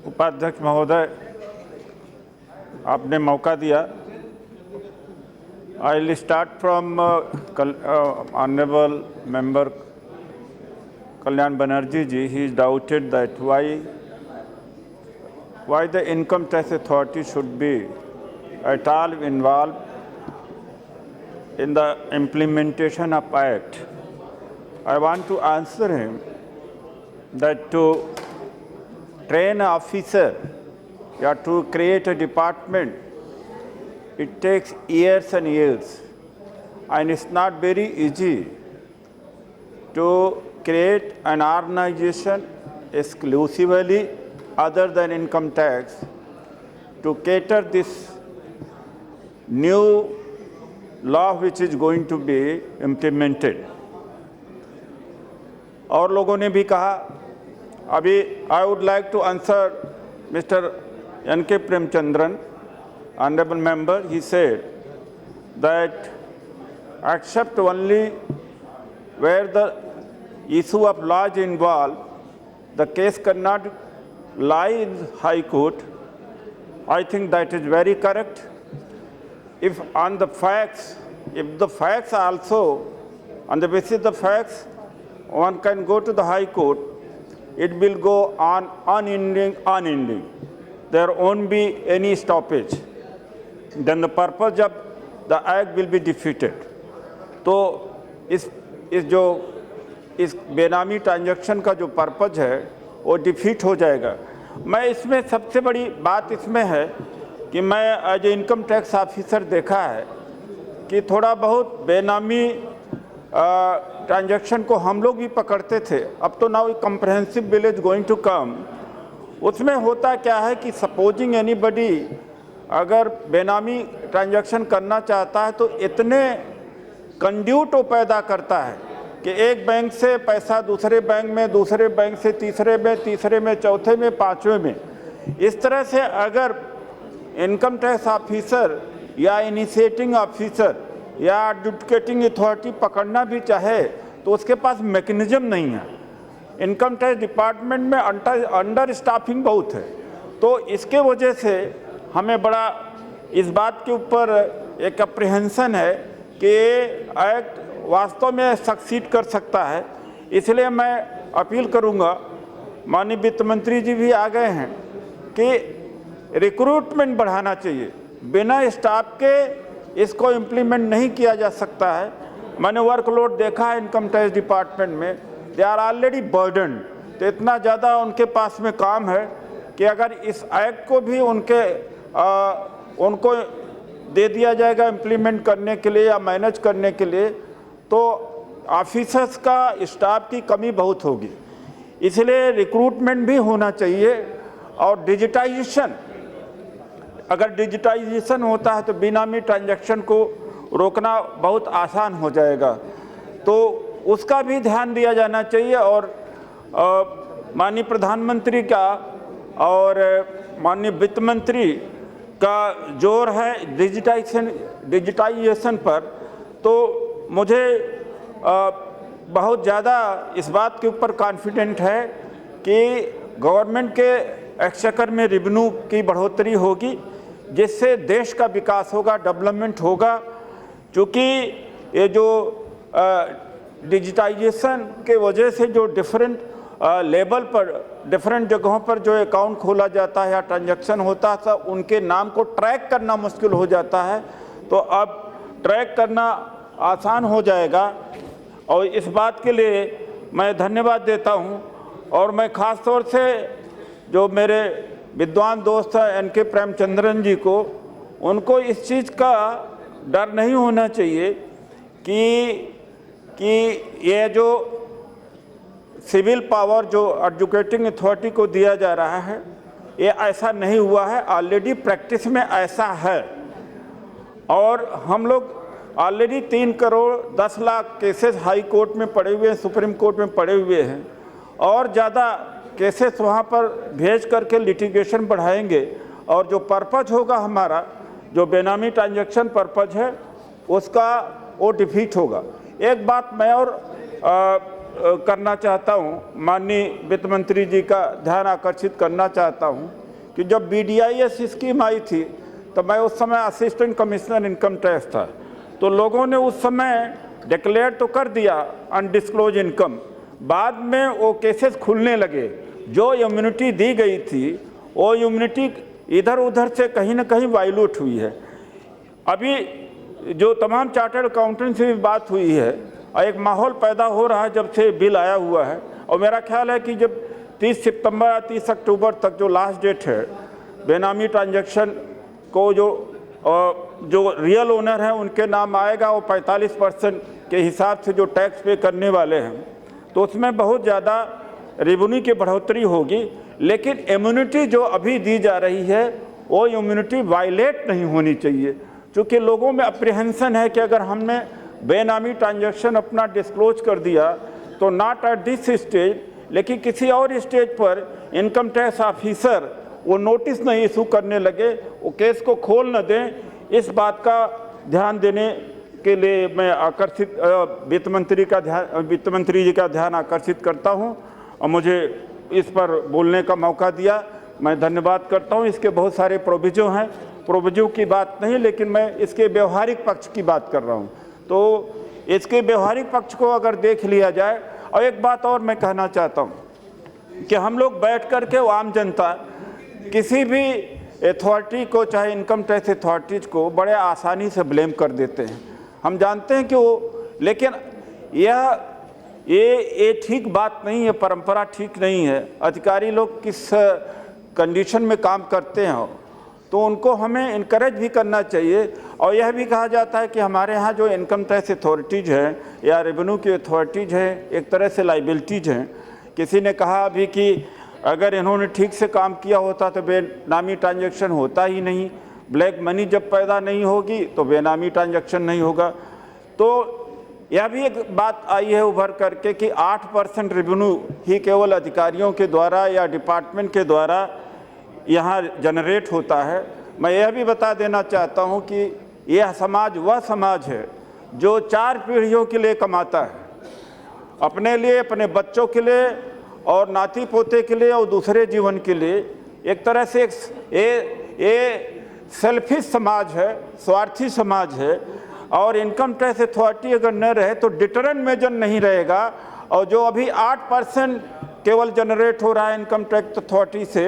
उपाध्यक्ष महोदय, आपने मौका दिया। I will start from honourable member Kalyan Banerjee ji. He is doubted that why the income tax authority should be at all involved in the implementation of Act. I want to answer him that to train an officer or to create a department, it takes years and years, and it's not very easy to create an organization exclusively other than income tax to cater this new law which is going to be implemented. और लोगों ने भी कहा, अभी I would like to answer Mr. N.K. Premchandran, honorable member. He said that except only where the issue of law is involved, the case cannot lie in High Court. I think that is very correct. If on the facts, if the facts also, on the basis of the facts, one can go to the High Court, it will go on unending. There won't be any stoppage. Then the purpose of the act will be defeated. तो इस बेनामी transaction का जो purpose है वो defeat हो जाएगा। मैं इसमें सबसे बड़ी बात इसमें है कि मैं as a income tax officer देखा है कि थोड़ा बहुत बेनामी ट्रांजैक्शन को हम लोग भी पकड़ते थे। अब तो now comprehensive bill is going to come. उसमें होता क्या है कि सपोजिंग एनीबडी अगर बेनामी ट्रांजैक्शन करना चाहता है तो इतने कंड्यूट वो पैदा करता है कि एक बैंक से पैसा दूसरे बैंक में, दूसरे बैंक से तीसरे में, तीसरे में, चौथे में, पांचवें में, इस तरह से अगर इनकम टैक्स ऑफिसर या इनिशिएटिंग ऑफिसर या एडजुडिकेटिंग अथॉरिटी पकड़ना भी चाहे तो उसके पास मैकेनिज्म नहीं है। इनकम टैक्स डिपार्टमेंट में अंडर स्टाफिंग बहुत है। तो इसके वजह से हमें बड़ा इस बात के ऊपर एक अप्रीहेंशन है कि एक्ट वास्तव में सक्सीड कर सकता है। इसलिए मैं अपील करूंगा, माननीय वित्त मंत्री जी भी आ गए हैं, कि रिक्रूटमेंट बढ़ाना चाहिए। बिना स्टाफ के इसको इम्प्लीमेंट नहीं किया जा सकता है। मैंने वर्कलोड देखा है इनकम टैक्स डिपार्टमेंट में, दे आर ऑलरेडी बर्डन। तो इतना ज़्यादा उनके पास में काम है कि अगर इस एक्ट को भी उनको दे दिया जाएगा इम्प्लीमेंट करने के लिए या मैनेज करने के लिए, तो ऑफिसर्स का स्टाफ की कमी बहुत होगी। इसलिए रिक्रूटमेंट भी होना चाहिए। और डिजिटाइजेशन, अगर डिजिटाइजेशन होता है तो बेनामी ट्रांजैक्शन को रोकना बहुत आसान हो जाएगा। तो उसका भी ध्यान दिया जाना चाहिए। और माननीय प्रधानमंत्री का और माननीय वित्त मंत्री का जोर है डिजिटाइजेशन पर, तो मुझे बहुत ज़्यादा इस बात के ऊपर कॉन्फिडेंट है कि गवर्नमेंट के एक्सचेकर में रेवेन्यू की बढ़ोतरी होगी, जिससे देश का विकास होगा, डेवलपमेंट होगा। क्योंकि ये जो डिजिटाइजेशन के वजह से जो डिफरेंट लेवल पर, डिफरेंट जगहों पर जो अकाउंट खोला जाता है या ट्रांजैक्शन होता है, तो उनके नाम को ट्रैक करना मुश्किल हो जाता है। तो अब ट्रैक करना आसान हो जाएगा। और इस बात के लिए मैं धन्यवाद देता हूं। और मैं ख़ास तौर से जो मेरे विद्वान दोस्त हैं एन.के. प्रेमचंद्रन जी को, उनको इस चीज़ का डर नहीं होना चाहिए कि ये जो सिविल पावर जो एडजुकेटिंग अथॉरिटी को दिया जा रहा है, ये ऐसा नहीं हुआ है। ऑलरेडी प्रैक्टिस में ऐसा है। और हम लोग already 3 crore 10 lakh cases high court में पड़े हुए हैं, सुप्रीम कोर्ट में पड़े हुए हैं। और ज़्यादा केसेस वहाँ पर भेज करके लिटिगेशन बढ़ाएंगे। और जो पर्पज होगा हमारा, जो बेनामी ट्रांजैक्शन पर्पज है, उसका वो डिफीट होगा। एक बात मैं और करना चाहता हूँ, माननीय वित्त मंत्री जी का ध्यान आकर्षित करना चाहता हूँ कि जब BDIS स्कीम आई थी तो मैं उस समय असिस्टेंट कमिश्नर इनकम टैक्स था, तो लोगों ने उस समय डिक्लेयर तो कर दिया अनडिस्क्लोज इनकम, बाद में वो केसेस खुलने लगे। जो इम्यूनिटी दी गई थी वो इम्यूनिटी इधर उधर से कहीं ना कहीं वायलेट हुई है। अभी जो तमाम चार्टर्ड अकाउंटेंट से भी बात हुई है और एक माहौल पैदा हो रहा है जब से बिल आया हुआ है, और मेरा ख्याल है कि जब 30 सितंबर या 30 अक्टूबर तक जो लास्ट डेट है, बेनामी ट्रांजैक्शन को जो रियल ओनर हैं उनके नाम आएगा, वो 45% के हिसाब से जो टैक्स पे करने वाले हैं, तो उसमें बहुत ज़्यादा रेवेन्यू की बढ़ोतरी होगी। लेकिन इम्यूनिटी जो अभी दी जा रही है वो इम्यूनिटी वायलेट नहीं होनी चाहिए, क्योंकि लोगों में अप्रीहेंशन है कि अगर हमने बेनामी ट्रांजैक्शन अपना डिस्क्लोज कर दिया तो नॉट एट दिस स्टेज, लेकिन किसी और स्टेज पर इनकम टैक्स ऑफिसर वो नोटिस नहीं इशू करने लगे, वो केस को खोल न दें, इस बात का ध्यान देने के लिए मैं आकर्षित वित्त मंत्री जी का ध्यान आकर्षित करता हूं और मुझे इस पर बोलने का मौका दिया, मैं धन्यवाद करता हूं। इसके बहुत सारे प्रोविजन हैं, प्रोविजन की बात नहीं, लेकिन मैं इसके व्यवहारिक पक्ष की बात कर रहा हूं। तो इसके व्यवहारिक पक्ष को अगर देख लिया जाए, और एक बात और मैं कहना चाहता हूं कि हम लोग बैठ कर के आम जनता किसी भी अथॉरिटी को, चाहे इनकम टैक्स अथॉरिटीज़ को, बड़े आसानी से ब्लेम कर देते हैं। हम जानते हैं कि वो, लेकिन ये ठीक बात नहीं है, परंपरा ठीक नहीं है। अधिकारी लोग किस कंडीशन में काम करते हैं तो उनको हमें इनकरेज भी करना चाहिए। और यह भी कहा जाता है कि हमारे यहाँ जो इनकम टैक्स अथॉरिटीज़ हैं या रेवेन्यू की अथॉरिटीज़ हैं, एक तरह से लाइबिलिटीज़ हैं। किसी ने कहा अभी कि अगर इन्होंने ठीक से काम किया होता तो बेनामी ट्रांजैक्शन होता ही नहीं, ब्लैक मनी जब पैदा नहीं होगी तो बेनामी ट्रांजैक्शन नहीं होगा। तो यह भी एक बात आई है उभर करके कि 8% रेवेन्यू ही केवल अधिकारियों के द्वारा या डिपार्टमेंट के द्वारा यहाँ जनरेट होता है। मैं यह भी बता देना चाहता हूँ कि यह समाज वह समाज है जो 4 पीढ़ियों के लिए कमाता है, अपने लिए, अपने बच्चों के लिए और नाती पोते के लिए और दूसरे जीवन के लिए। एक तरह से ये सेल्फिश समाज है, स्वार्थी समाज है। और इनकम टैक्स अथॉरिटी अगर न रहे तो डिटरेंट मेजर नहीं रहेगा। और जो अभी 8% केवल जनरेट हो रहा है इनकम टैक्स अथॉरिटी से,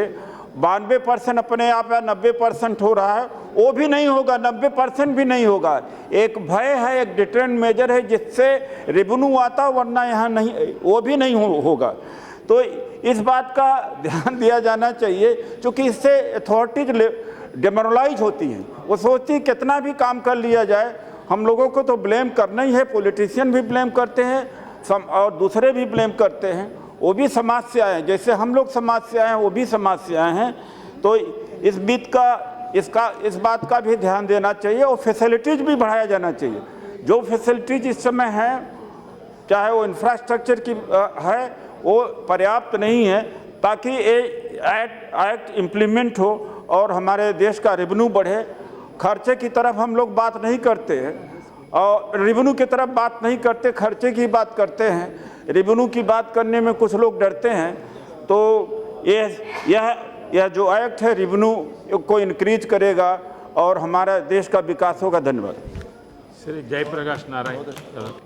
92% अपने आप या 90% हो रहा है, वो भी नहीं होगा, 90% भी नहीं होगा। एक भय है, एक डिटरेंट मेजर है जिससे रेवेन्यू आता, वरना यहाँ नहीं, वो भी नहीं होगा। तो इस बात का ध्यान दिया जाना चाहिए, क्योंकि इससे अथॉरिटीज डिमोरलाइज होती हैं। वो सोचती कितना भी काम कर लिया जाए, हम लोगों को तो ब्लेम करना ही है। पॉलिटिशियन भी ब्लेम करते हैं और दूसरे भी ब्लेम करते हैं, वो भी समाज से आए हैं, जैसे हम लोग समाज से आए हैं वो भी समाज से आए हैं। तो इस बात का भी ध्यान देना चाहिए और फैसिलिटीज़ भी बढ़ाया जाना चाहिए। जो फैसिलिटीज़ इस समय हैं, चाहे वो इंफ्रास्ट्रक्चर की है, वो पर्याप्त नहीं है ताकि ये एक्ट इम्प्लीमेंट हो और हमारे देश का रेवेन्यू बढ़े। खर्चे की तरफ हम लोग बात नहीं करते हैं और रेवेन्यू की तरफ बात नहीं करते, खर्चे की बात करते हैं। रेवेन्यू की बात करने में कुछ लोग डरते हैं। तो यह जो एक्ट है रेवेन्यू को इंक्रीज करेगा और हमारा देश का विकास होगा। धन्यवाद। श्री जयप्रकाश नारायण।